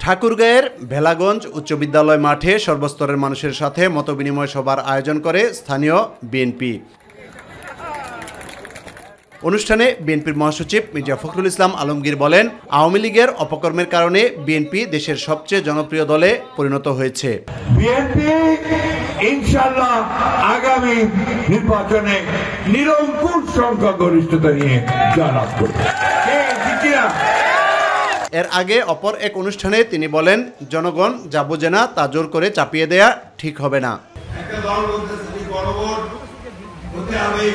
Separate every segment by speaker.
Speaker 1: ঠাকুরগাঁয়ের ভেলাগঞ্জ উচ্চ বিদ্যালয় মাঠে সর্বস্তরের মানুষের সাথে মতবিনিময় সভার আয়োজন করে স্থানীয় বিএনপি। অনুষ্ঠানে বিএনপির মহাসচিব মির্জা ফখরুল ইসলাম আলমগীর বলেন, আওয়ামী লীগের অপকর্মের কারণে বিএনপি দেশের সবচেয়ে জনপ্রিয় দলে পরিণত হয়েছে।
Speaker 2: বিএনপি ইনশাআল্লাহ আগামী নির্বাচনে নিরঙ্কুশ সংখ্যাগরিষ্ঠতা নিয়ে জয়লাভ করবে।
Speaker 1: এর আগে অপর এক অনুষ্ঠানে তিনি বলেন, জনগণ যা বোঝে না তা জোর করে চাপিয়ে দেয়া ঠিক হবে না।
Speaker 2: একটা দল বলতেছে গণভোট হতে হবে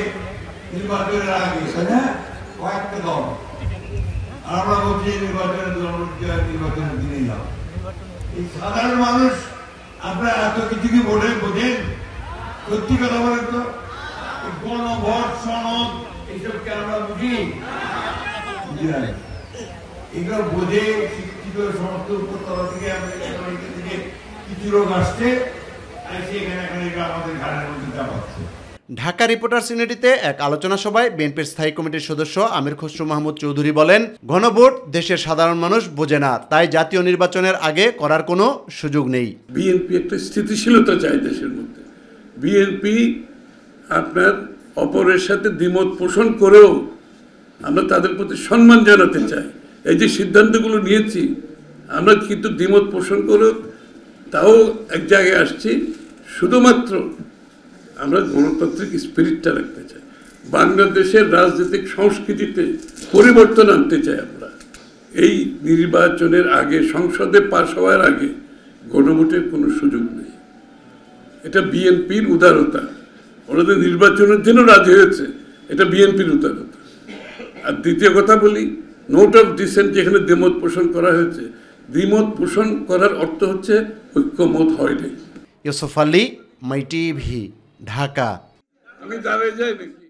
Speaker 2: নির্বাচনের আগে, কয়েকটা দল, আমরা বলছি নির্বাচনের নির্বাচনের দিনেই দাও। এই সাধারণ মানুষ আপনারা এত কিছু কি বোঝেন? সত্যি কথা বলেন তো, গণভোট সনদ এইসবকে আমরা বুঝি এগুলো বোঝে শিক্ষিত সমস্ত উপরতলা থেকে আমেরিকা থেকে কিছু লোক আসছে, আমাদের ঘাড়ের মধ্যে চাপাচ্ছে।
Speaker 1: ঢাকা রিপোর্টার্স ইউনিটিতে এক আলোচনা সভায় বিএনপির স্থায়ী কমিটির সদস্য আমির খসরু মাহমুদ চৌধুরী বলেন, গণভোট দেশের সাধারণ মানুষ বোঝে না, তাই জাতীয় নির্বাচনের আগে করার কোনো সুযোগ নেই।
Speaker 3: বিএনপি একটা স্থিতিশীলতা চায় দেশের মধ্যে। বিএনপি আপনার অপরের সাথে দ্বিমত পোষণ করেও আমরা তাদের প্রতি সম্মান জানাতে চাই। এই যে সিদ্ধান্তগুলো নিয়েছি আমরা কিন্তু দ্বিমত পোষণ করেও তাও এক জায়গায় আসছি, শুধুমাত্র আমরা গণতান্ত্রিক স্পিরিটটা রাখতে চাই। বাংলাদেশের রাজনৈতিক সংস্কৃতিতে পরিবর্তন আনতে চাই আমরা। এই নির্বাচনের আগে, সংসদে পাশ হওয়ার আগে গণভোটের কোনো সুযোগ নেই। এটা বিএনপির উদারতা। ওনাদের নির্বাচনের জন্য রাজি হয়েছে, এটা বিএনপির উদারতা। আর দ্বিতীয় কথা বলি, নোট অফ ডিসেন্ট যেখানে দ্বিমত পোষণ করা হয়েছে, দ্বিমত পোষণ করার অর্থ হচ্ছে ঐক্যমত হয় নাই।
Speaker 1: ইউসুফ আলী, মাই টিভি, ঢাকা।
Speaker 3: আমি দাঁড়িয়ে যাই নাকি?